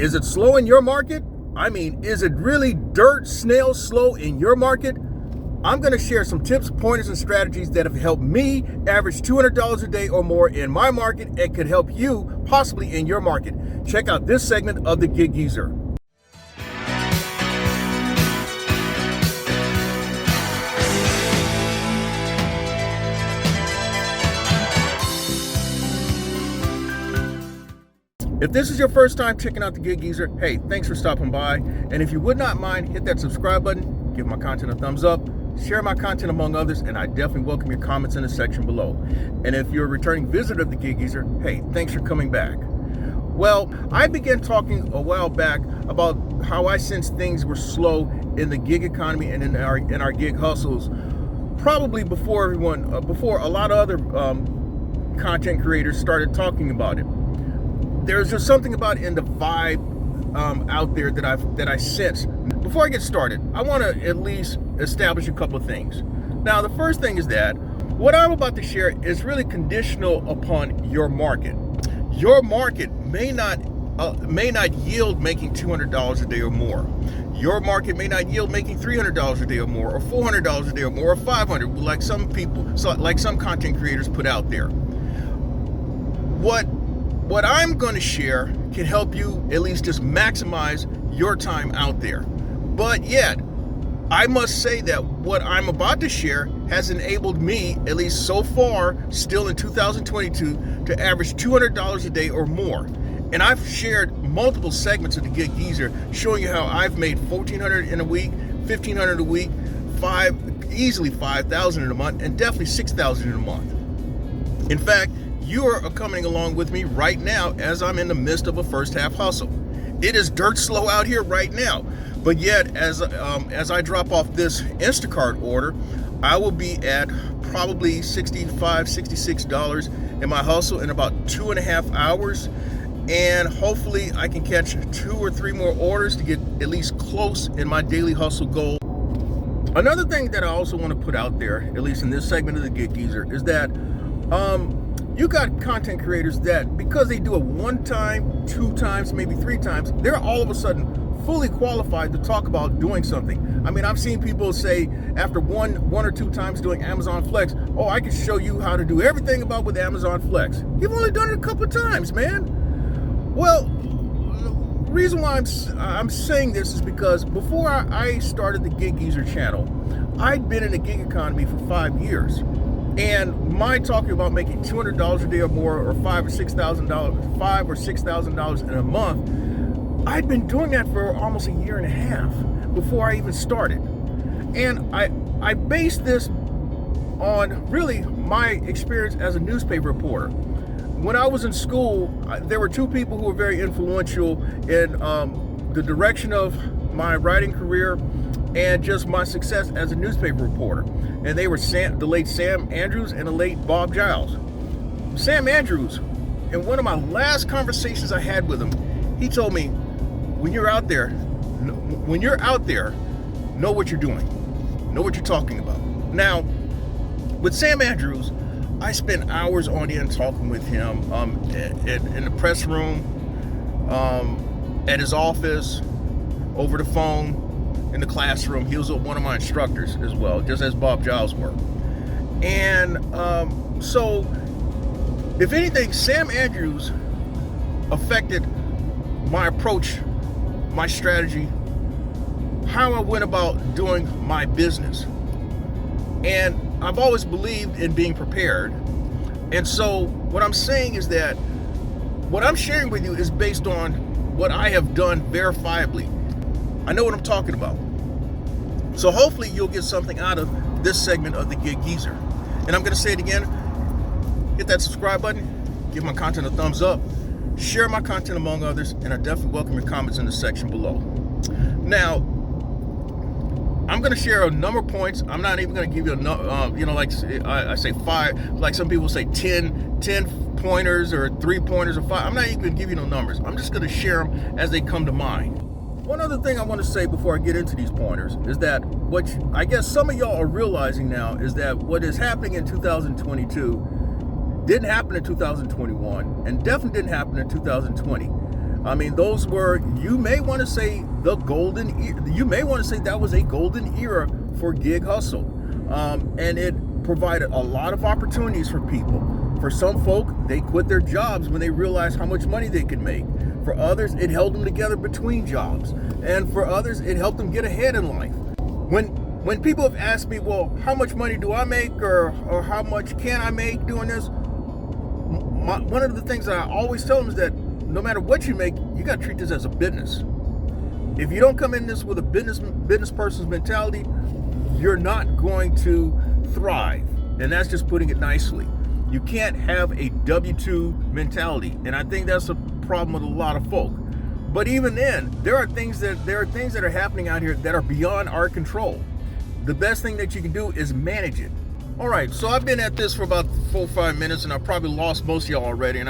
Is it slow in your market? I mean, is it really dirt snail slow in your market? I'm going to share some tips, pointers, and strategies that have helped me average $200 a day or more in my market and could help you possibly in your market. Check out this segment of the Gig Geezer. If this is your first time checking out the Gig Geezer, hey, thanks for stopping by. And if you would not mind, hit that subscribe button, give my content a thumbs up, share my content among others, and I definitely welcome your comments in the section below. And if you're a returning visitor of the Gig Geezer, hey, thanks for coming back. Well, I began talking a while back about how I sensed things were slow in the gig economy and in our gig hustles, probably before a lot of other content creators started talking about it. There's just something about it in the vibe out there that I sense. Before I get started, I want to at least establish a couple of things. Now, the first thing is that what I'm about to share is really conditional upon your market. Your market may not yield making $200 a day or more. Your market may not yield making $300 a day or more, or $400 a day or more, or $500, like some content creators put out there. What I'm going to share can help you at least just maximize your time out there. But yet, I must say that what I'm about to share has enabled me, at least so far, still in 2022, to average $200 a day or more. And I've shared multiple segments of the Gig Geezer showing you how I've made $1,400 in a week, $1,500 a week, easily $5,000 in a month, and definitely $6,000 in a month. In fact, you are coming along with me right now as I'm in the midst of a first half hustle. It is dirt slow out here right now, but yet as I drop off this Instacart order, I will be at probably $65, $66 in my hustle in about 2.5 hours, and hopefully I can catch 2 or 3 more orders to get at least close in my daily hustle goal. Another thing that I also want to put out there, at least in this segment of the Gig Geezer, is that you got content creators that because they do it 1 time, 2 times, maybe 3 times, they're all of a sudden fully qualified to talk about doing something. I mean, I've seen people say after one or 2 times doing Amazon Flex, oh, I can show you how to do everything about with Amazon Flex. You've only done it a couple of times, man. Well, the reason why I'm saying this is because before I started the Gig Geezer channel, I'd been in the gig economy for 5 years. And my talking about making $200 a day or more, or $5,000 or $6,000 in a month, I'd been doing that for almost a year and a half before I even started. And I based this on really my experience as a newspaper reporter. When I was in school, there were 2 people who were very influential in the direction of my writing career and just my success as a newspaper reporter. And they were the late Sam Andrews and the late Bob Giles. Sam Andrews, in one of my last conversations I had with him, he told me, when you're out there, know what you're doing. Know what you're talking about. Now, with Sam Andrews, I spent hours on end talking with him in the press room, at his office, over the phone, in the classroom. He was one of my instructors as well, just as Bob Giles were. And so, if anything, Sam Andrews affected my approach, my strategy, how I went about doing my business. And I've always believed in being prepared. And so what I'm saying is that what I'm sharing with you is based on what I have done verifiably. I know what I'm talking about. So hopefully you'll get something out of this segment of the Gig Geezer. And I'm going to say it again. Hit that subscribe button. Give my content a thumbs up. Share my content among others. And I definitely welcome your comments in the section below. Now, I'm going to share a number of points. I'm not even going to give you like I say 5, like some people say 10 pointers or 3 pointers or 5. I'm not even going to give you no numbers. I'm just going to share them as they come to mind. One other thing I want to say before I get into these pointers is that what I guess some of y'all are realizing now is that what is happening in 2022 didn't happen in 2021 and definitely didn't happen in 2020. I mean, those were, you may want to say the golden era. You may want to say that was a golden era for gig hustle. And it provided a lot of opportunities for people. For some folk, they quit their jobs when they realized how much money they could make. For others, it held them together between jobs. And for others, it helped them get ahead in life. When people have asked me, well, how much money do I make, or how much can I make doing this? One of the things that I always tell them is that no matter what you make, you got to treat this as a business. If you don't come in this with a business person's mentality, you're not going to thrive. And that's just putting it nicely. You can't have a W-2 mentality. And I think that's a problem with a lot of folk. But even then, there are things that are happening out here that are beyond our control. The best thing that you can do is manage it. All right, so I've been at this for about 4 or 5 minutes, and I've probably lost most of y'all already. And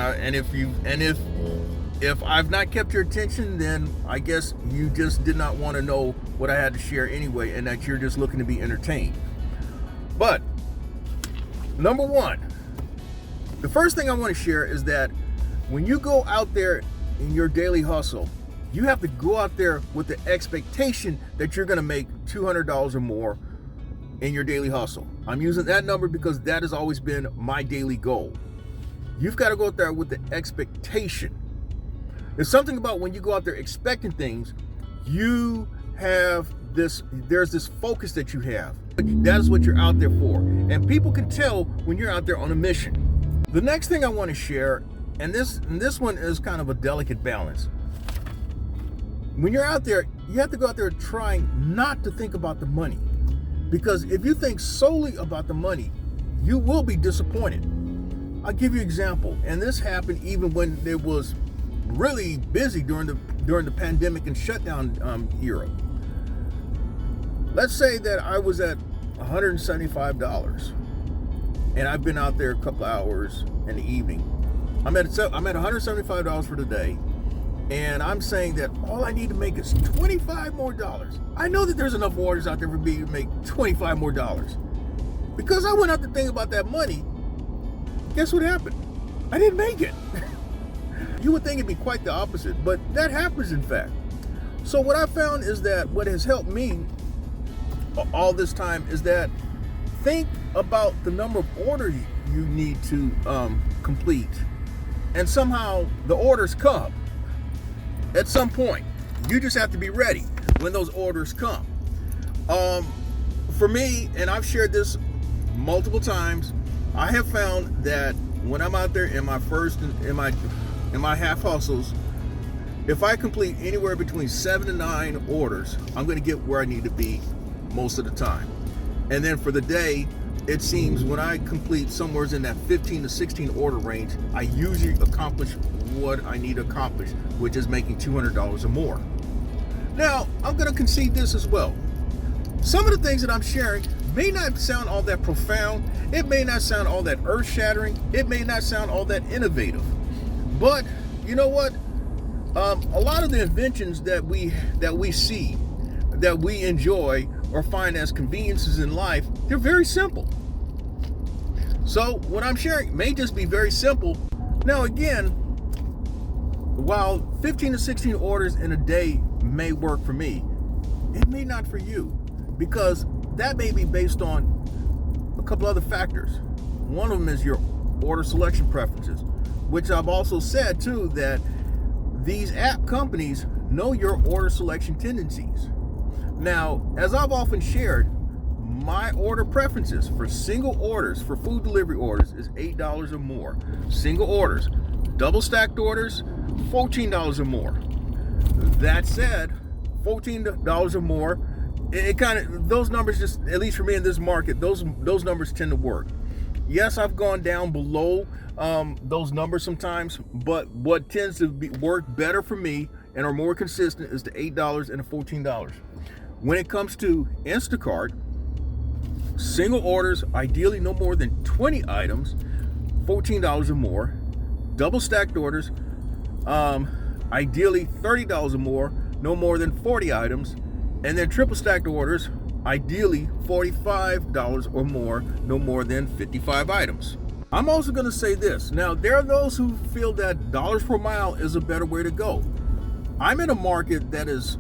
if I've not kept your attention, then I guess you just did not want to know what I had to share anyway, and that you're just looking to be entertained. But number one, the first thing I want to share is that when you go out there in your daily hustle, you have to go out there with the expectation that you're going to make $200 or more in your daily hustle. I'm using that number because that has always been my daily goal. You've got to go out there with the expectation. There's something about when you go out there expecting things, you have there's this focus that you have. That is what you're out there for. And people can tell when you're out there on a mission. The next thing I want to share, and this one is kind of a delicate balance. When you're out there, you have to go out there trying not to think about the money. Because if you think solely about the money, you will be disappointed. I'll give you an example. And this happened even when it was really busy during the pandemic and shutdown era. Let's say that I was at $175 and I've been out there a couple hours in the evening. I'm at $175 for the day, and I'm saying that all I need to make is $25 more. I know that there's enough orders out there for me to make $25 more. Because I went out to think about that money, guess what happened? I didn't make it. You would think it'd be quite the opposite, but that happens in fact. So what I found is that what has helped me all this time is that think about the number of orders you need to complete, and somehow the orders come at some point. You just have to be ready when those orders come. For me, and I've shared this multiple times, I have found that when I'm out there in my half hustles, if I complete anywhere between 7 to 9 orders, I'm going to get where I need to be most of the time. And then for the day, it seems when I complete somewhere in that 15 to 16 order range, I usually accomplish what I need to accomplish, which is making $200 or more. Now, I'm going to concede this as well. Some of the things that I'm sharing may not sound all that profound. It may not sound all that earth-shattering. It may not sound all that innovative. But you know what? A lot of the inventions that we see, that we enjoy or find as conveniences in life, they're very simple. So what I'm sharing may just be very simple. Now again, while 15 to 16 orders in a day may work for me, it may not for you, because that may be based on a couple other factors. One of them is your order selection preferences, which I've also said too, that these app companies know your order selection tendencies. Now, as I've often shared, my order preferences for single orders, for food delivery orders, is $8 or more. Single orders. Double stacked orders, $14 or more. That said, $14 or more, it kind of, those numbers just, at least for me in this market, those numbers tend to work. Yes, I've gone down below those numbers sometimes, but what tends to work better for me and are more consistent is the $8 and the $14. When it comes to Instacart, single orders, ideally no more than 20 items, $14 or more. Double stacked orders, ideally $30 or more, no more than 40 items. And then triple stacked orders, ideally $45 or more, no more than 55 items. I'm also going to say this. Now, there are those who feel that dollars per mile is a better way to go. I'm in a market that is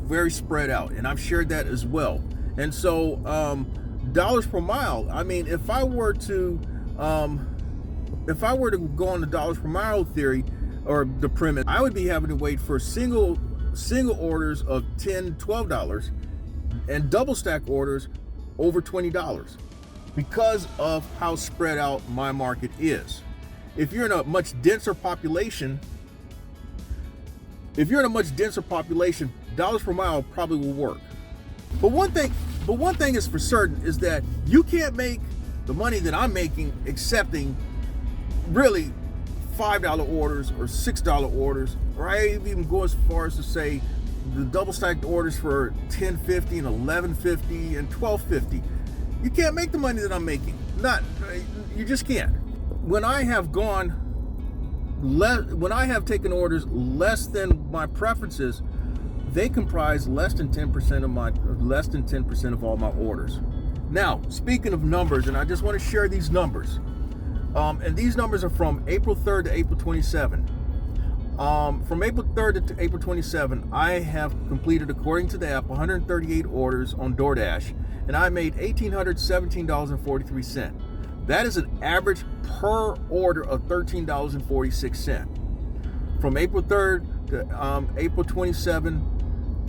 very spread out, and I've shared that as well. And so dollars per mile, I mean, if I were to go on the dollars per mile theory or the premise, I would be having to wait for single orders of $10, $12 and double stack orders over $20 because of how spread out my market is. If you're in a much denser population, dollars per mile probably will work. But one thing is for certain is that you can't make the money that I'm making accepting really $5 orders or $6 orders, or I even go as far as to say the double stacked orders for $10.50 and $11.50 and $12.50. You can't make the money that I'm making. You just can't. When I have taken orders less than my preferences, they comprise less than 10% of all my orders. Now, speaking of numbers, and I just want to share these numbers. And these numbers are from April 3rd to April 27. From April 3rd to April 27, I have completed, according to the app, 138 orders on DoorDash, and I made $1,817.43. That is an average per order of $13.46. From April 3rd to April 27,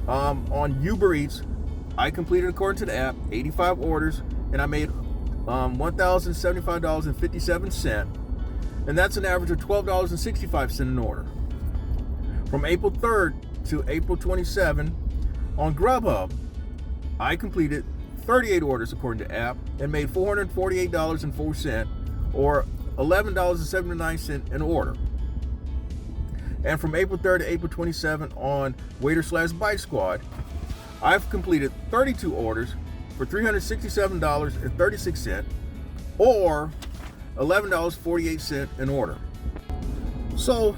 on Uber Eats, I completed, according to the app, 85 orders, and I made $1,075.57, and that's an average of $12.65 an order. From April 3rd to April 27, on Grubhub, I completed 38 orders according to the app and made $448.04, or $11.79 an order. And from April 3rd to April 27 on Waiter/Bite Squad, I've completed 32 orders for $367.36, or $11.48 an order. So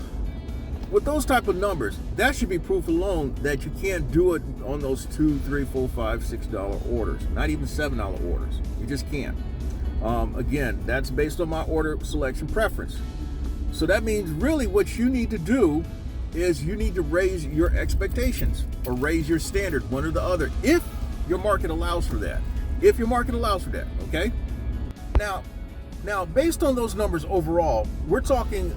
with those type of numbers, that should be proof alone that you can't do it on those $2, $3, $4, $5, $6 orders, not even $7 orders. You just can't. Again, that's based on my order selection preference. So that means really what you need to do is you need to raise your expectations or raise your standard, one or the other, if your market allows for that. Okay? Now, based on those numbers overall, we're talking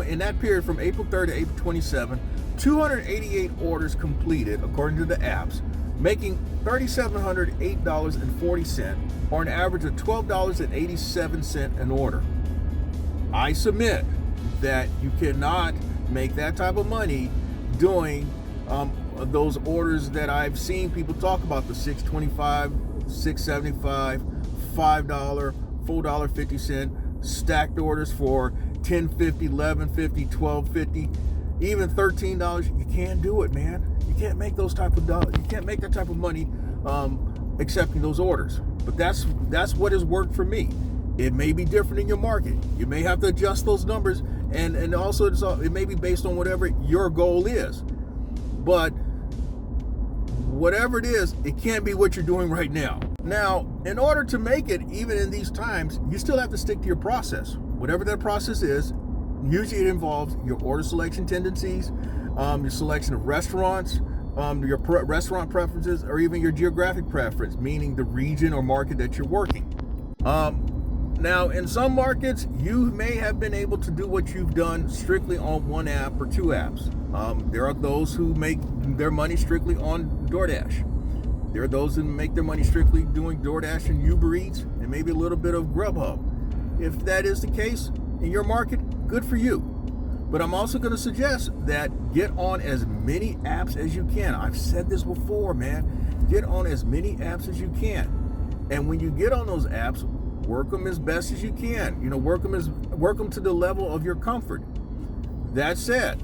in that period from April 3rd to April 27, 288 orders completed according to the apps, making $3,708.40, or an average of $12.87 an order. I submit that you cannot make that type of money doing those orders that I've seen people talk about, the $6.25, $6.75, $5, $4.50 stacked orders for $10.50, $11.50, $12.50, even $13. You can't do it, man. You can't make those type of dollars. You can't make that type of money accepting those orders. But that's what has worked for me. It may be different in your market. You may have to adjust those numbers, and also it may be based on whatever your goal is. But whatever it is, it can't be what you're doing right now. Now, in order to make it, even in these times, you still have to stick to your process. Whatever that process is, usually it involves your order selection tendencies, your selection of restaurants, your restaurant preferences, or even your geographic preference, meaning the region or market that you're working. Now, in some markets, you may have been able to do what you've done strictly on one app or two apps. There are those who make their money strictly on DoorDash. There are those who make their money strictly doing DoorDash and Uber Eats and maybe a little bit of Grubhub. If that is the case in your market, good for you. But I'm also going to suggest that get on as many apps as you can. I've said this before, man. Get on as many apps as you can. And when you get on those apps, work them as best as you can. Work them to the level of your comfort. That said,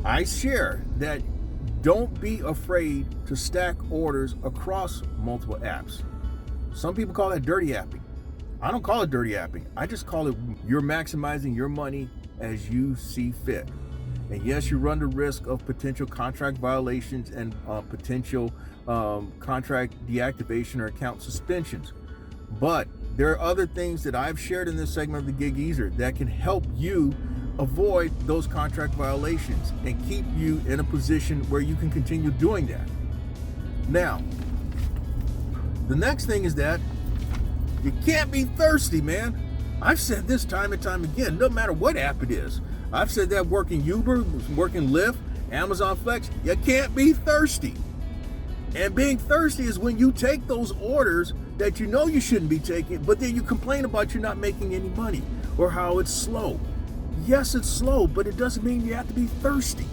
I share that don't be afraid to stack orders across multiple apps. Some people call that dirty apping. I don't call it dirty apping. I just call it you're maximizing your money as you see fit. And yes, you run the risk of potential contract violations and potential contract deactivation or account suspensions. But there are other things that I've shared in this segment of the Gig Easer that can help you avoid those contract violations and keep you in a position where you can continue doing that. Now, the next thing is that you can't be thirsty, man. I've said this time and time again, no matter what app it is. I've said that working Uber, working Lyft, Amazon Flex, you can't be thirsty. And being thirsty is when you take those orders that you know you shouldn't be taking, but then you complain about you not making any money or how it's slow. Yes, it's slow, but it doesn't mean you have to be thirsty.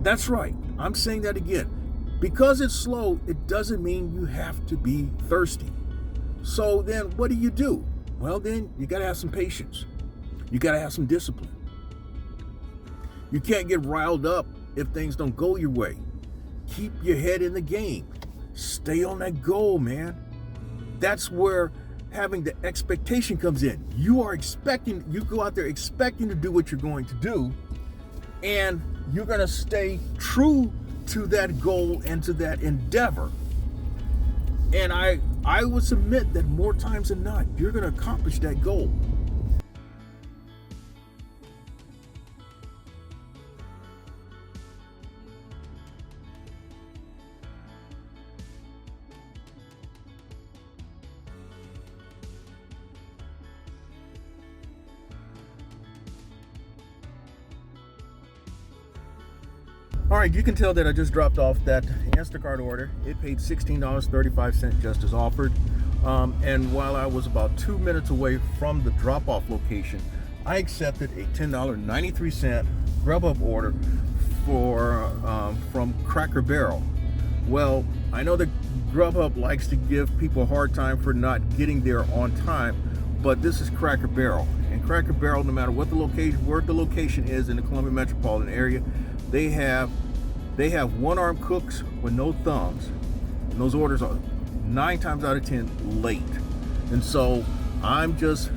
That's right. I'm saying that again. Because it's slow, it doesn't mean you have to be thirsty. So then what do? Well, then you got to have some patience. You got to have some discipline. You can't get riled up if things don't go your way. Keep your head in the game. Stay on that goal, man. That's where having the expectation comes in. You go out there expecting to do what you're going to do, and you're going to stay true to that goal and to that endeavor. And I would submit that more times than not, you're going to accomplish that goal. All right, you can tell that I just dropped off that Instacart order. It paid $16.35 just as offered. And while I was about 2 minutes away from the drop-off location, I accepted a $10.93 Grubhub order from Cracker Barrel. Well, I know that Grubhub likes to give people a hard time for not getting there on time, but this is Cracker Barrel. And Cracker Barrel, no matter what the location, where the location is in the Columbia metropolitan area, they have one-armed cooks with no thumbs, and those orders are 9 times out of 10 late. And so I'm just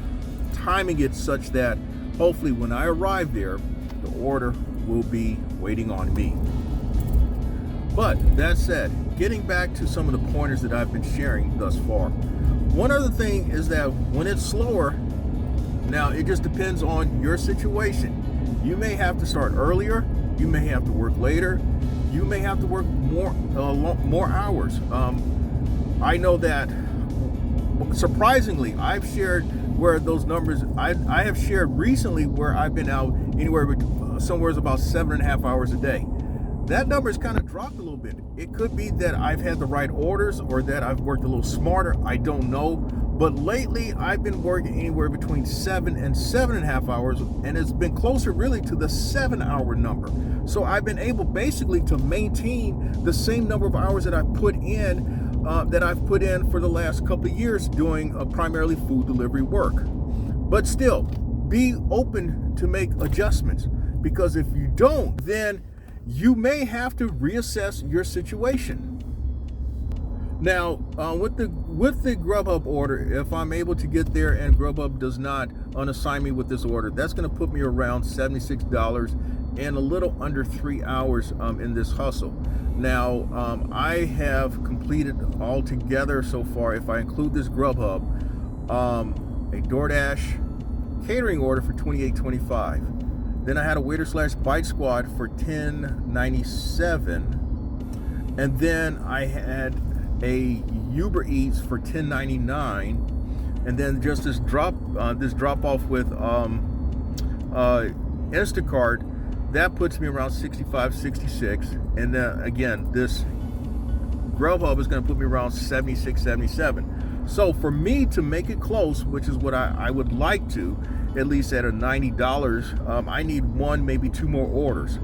timing it such that hopefully when I arrive there, the order will be waiting on me. But that said, getting back to some of the pointers that I've been sharing thus far, one other thing is that when it's slower, now it just depends on your situation. You may have to start earlier. You may have to work later. You may have to work more hours. I know that, surprisingly, I've shared where those numbers, I have shared recently where I've been out anywhere somewhere about 7.5 hours a day. That number's kind of dropped a little bit. It could be that I've had the right orders or that I've worked a little smarter. I don't know. But lately, I've been working anywhere between 7 and 7.5 hours, and it's been closer really to the 7-hour number. So I've been able basically to maintain the same number of hours that I've put in for the last couple of years doing primarily food delivery work. But still, be open to make adjustments, because if you don't, then you may have to reassess your situation. Now, with the Grubhub order, if I'm able to get there and Grubhub does not unassign me with this order, that's going to put me around $76 and a little under 3 hours in this hustle. Now, I have completed altogether so far, if I include this Grubhub, a DoorDash catering order for $28.25. Then I had a Waiter/Bite Squad for $10.97, and then I had a Uber Eats for $10.99, and then just this drop off with Instacart, that puts me around $65-66, and then again this Grubhub is going to put me around $76-77. So for me to make it close, which is what I would like to, at least at a $90, I need 1, maybe 2 more orders.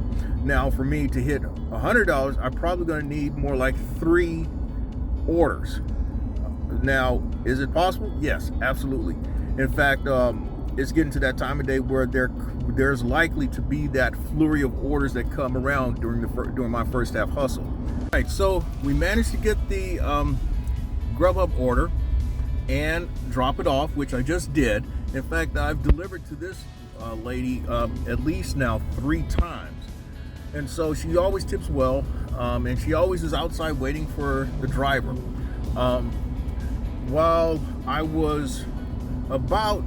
Now for me to hit $100, I'm probably going to need more like 3 orders. Now, is it possible? Yes, absolutely. In fact, it's getting to that time of day where there's likely to be that flurry of orders that come around during my first half hustle. All right, so we managed to get the Grubhub order and drop it off, which I just did. In fact, I've delivered to this lady at least now 3 times. And so she always tips well, and she always is outside waiting for the driver. While I was about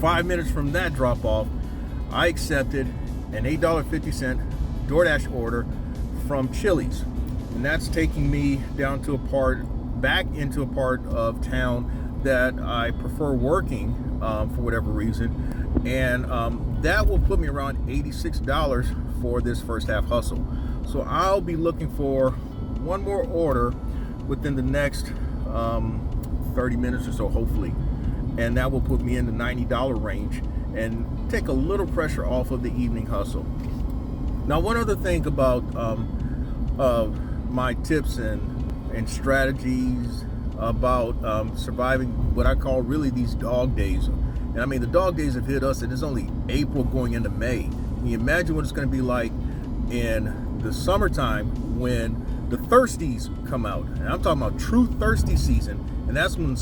5 minutes from that drop off, I accepted an $8.50 DoorDash order from Chili's. And that's taking me back into a part of town that I prefer working for whatever reason. And that will put me around $86 for this first half hustle. So I'll be looking for one more order within the next 30 minutes or so, hopefully. And that will put me in the $90 range and take a little pressure off of the evening hustle. Now, one other thing about my tips and strategies about surviving what I call really these dog days. And I mean, the dog days have hit us, and it's only April going into May. Can you imagine what it's going to be like in the summertime when the thirsties come out? And I'm talking about true thirsty season, and that's when the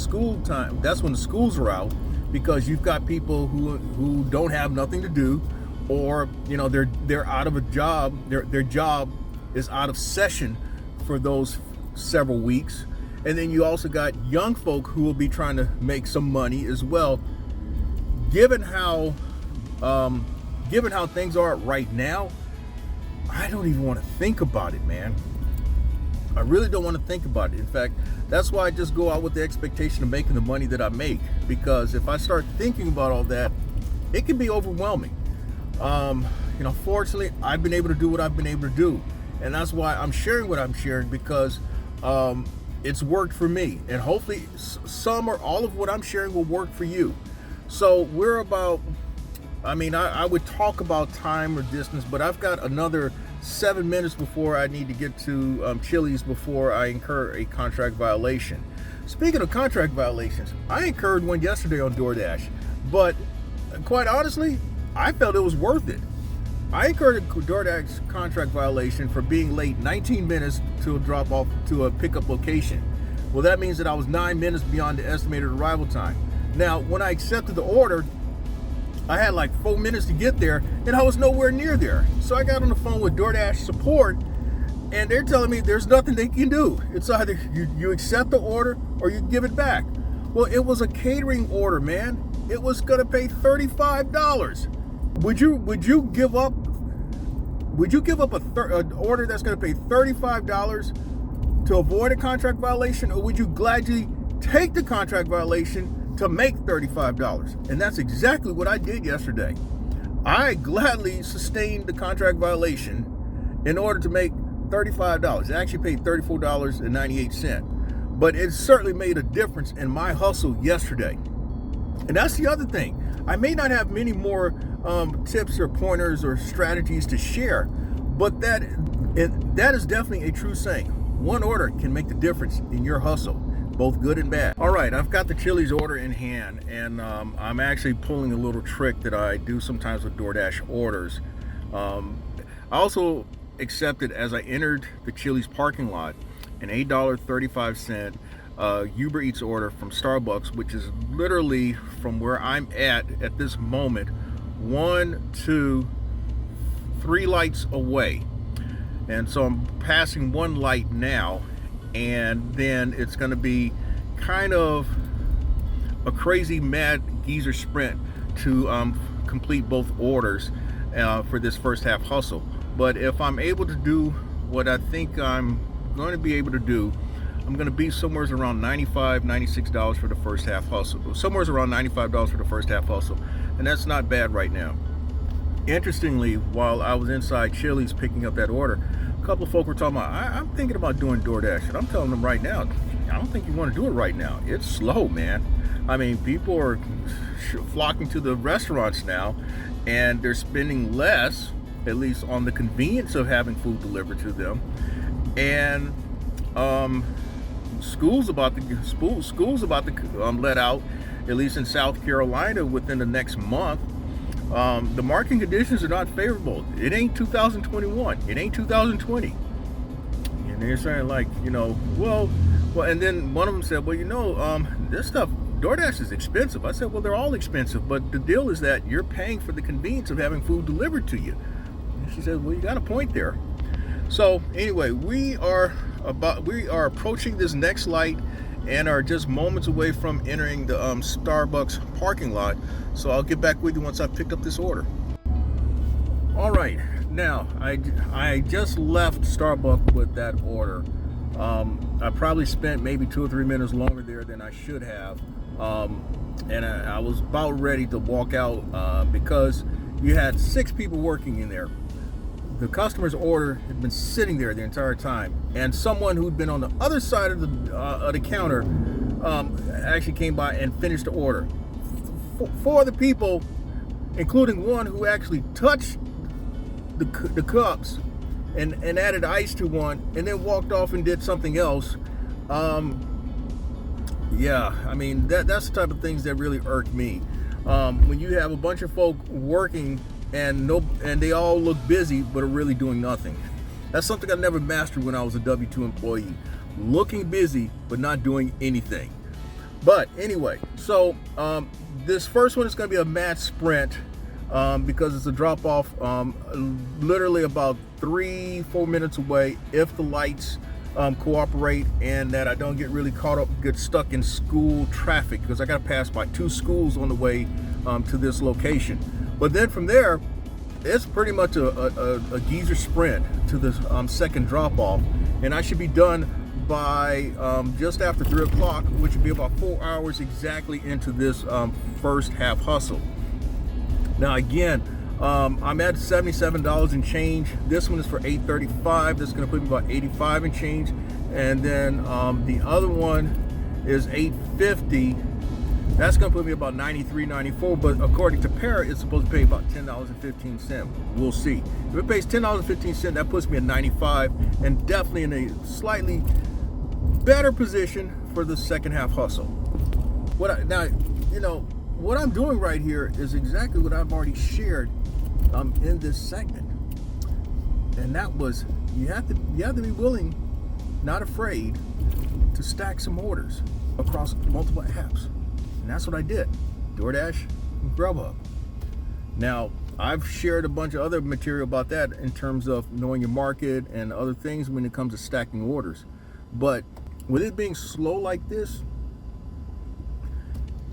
schools are out, because you've got people who don't have nothing to do, or they're out of a job. Their job is out of session for those several weeks. And then you also got young folk who will be trying to make some money as well. Given how things are right now, I don't even want to think about it, man. I really don't want to think about it. In fact, that's why I just go out with the expectation of making the money that I make, because if I start thinking about all that, it can be overwhelming. Fortunately, I've been able to do what I've been able to do, and that's why I'm sharing what I'm sharing, because it's worked for me, and hopefully some or all of what I'm sharing will work for you. So I would talk about time or distance, but I've got another 7 minutes before I need to get to Chili's before I incur a contract violation. Speaking of contract violations, I incurred one yesterday on DoorDash, but quite honestly, I felt it was worth it. I incurred a DoorDash contract violation for being late 19 minutes to a drop off to a pickup location. Well, that means that I was 9 minutes beyond the estimated arrival time. Now, when I accepted the order, I had like 4 minutes to get there, and I was nowhere near there. So I got on the phone with DoorDash support, and they're telling me there's nothing they can do. It's either you accept the order or you give it back. Well, it was a catering order, man. It was gonna pay $35. Would you give up an order that's gonna pay $35 to avoid a contract violation, or would you gladly take the contract violation to make $35? And that's exactly what I did yesterday. I gladly sustained the contract violation in order to make $35. I actually paid $34.98, but it certainly made a difference in my hustle yesterday. And that's the other thing. I may not have many more tips or pointers or strategies to share, but that is definitely a true saying. One order can make the difference in your hustle, both good and bad. All right, I've got the Chili's order in hand, and I'm actually pulling a little trick that I do sometimes with DoorDash orders. I also accepted, as I entered the Chili's parking lot, an $8.35 Uber Eats order from Starbucks, which is literally from where I'm at this moment, 1, 2, 3 lights away. And so I'm passing one light now, and then it's going to be kind of a crazy mad geezer sprint to complete both orders for this first half hustle. But if I'm able to do what I think I'm going to be able to do, I'm going to be somewhere around $95, $96 for the first half hustle. Somewhere around $95 for the first half hustle, and that's not bad right now. Interestingly, while I was inside Chili's picking up that order, a couple of folk were talking about, I'm thinking about doing DoorDash, and I'm telling them right now, I don't think you want to do it right now. It's slow, man. I mean, people are flocking to the restaurants now, and they're spending less, at least on the convenience of having food delivered to them. And school's about to let out, at least in South Carolina, within the next month. The market conditions are not favorable. It ain't 2021. It ain't 2020. And they're saying, like, well, and then one of them said, well, this stuff, DoorDash is expensive. I said, well, they're all expensive, but the deal is that you're paying for the convenience of having food delivered to you. And she said, well, you got a point there. So anyway, we are approaching this next light, and are just moments away from entering the Starbucks parking lot. So I'll get back with you once I've picked up this order. All right, now I just left Starbucks with that order. I probably spent maybe 2 or 3 minutes longer there than I should have, and I was about ready to walk out because you had 6 people working in there. The customer's order had been sitting there the entire time, and someone who'd been on the other side of the counter actually came by and finished the order. 4 of the people, including one who actually touched the cups and added ice to one, and then walked off and did something else. Yeah, I mean that's the type of things that really irk me. When you have a bunch of folk working and they all look busy but are really doing nothing. That's something I never mastered when I was a W-2 employee. Looking busy but not doing anything. But anyway, so this first one is going to be a match sprint because it's a drop off literally about 3-4 minutes away if the lights cooperate and that I don't get really get stuck in school traffic, because I got to pass by 2 schools on the way to this location. But then from there, it's pretty much a geezer sprint to the second drop off, and I should be done by just after 3 o'clock, which would be about 4 hours exactly into this first half hustle. Now again, I'm at $77 and change. This one is for $8.35. This is going to put me about $85 and change, and then the other one is $8.50. That's going to put me about $93, $94, but according to Para, it's supposed to pay about $10.15. We'll see. If it pays $10.15, that puts me at $95, and definitely in a slightly better position for the second half hustle. What I'm doing right here is exactly what I've already shared in this segment, and that was you have to be willing, not afraid, to stack some orders across multiple apps. And that's what I did. DoorDash and Grubhub. Now, I've shared a bunch of other material about that in terms of knowing your market and other things when it comes to stacking orders. But with it being slow like this,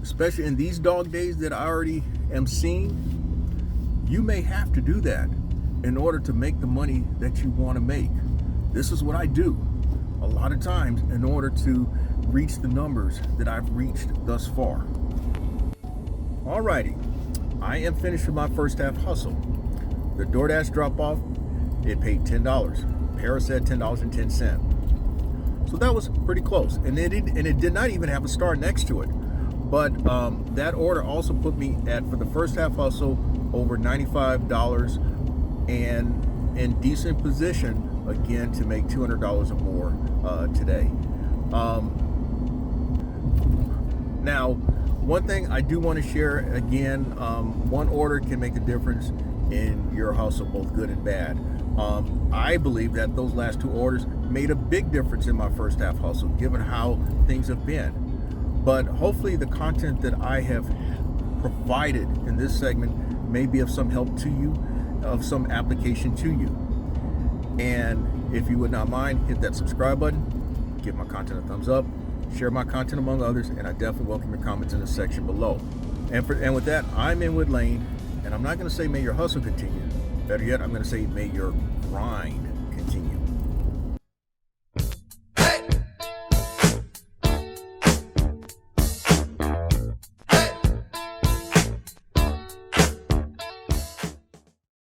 especially in these dog days that I already am seeing, you may have to do that in order to make the money that you want to make. This is what I do a lot of times in order to reach the numbers that I've reached thus far. Alrighty, I am finished with my first half hustle. The DoorDash drop off, it paid $10. Para said $10.10. So that was pretty close, and it did not even have a star next to it. But that order also put me at, for the first half hustle, over $95 and in decent position again to make $200 or more today. Now, one thing I do want to share again, one order can make a difference in your hustle, both good and bad. I believe that those last 2 orders made a big difference in my first half hustle, given how things have been. But hopefully the content that I have provided in this segment may be of some help to you, of some application to you. And if you would not mind, hit that subscribe button, give my content a thumbs up, share my content among others, and I definitely welcome your comments in the section below. And with that, I'm Inwood Lane, and I'm not going to say may your hustle continue. Better yet, I'm going to say may your grind continue.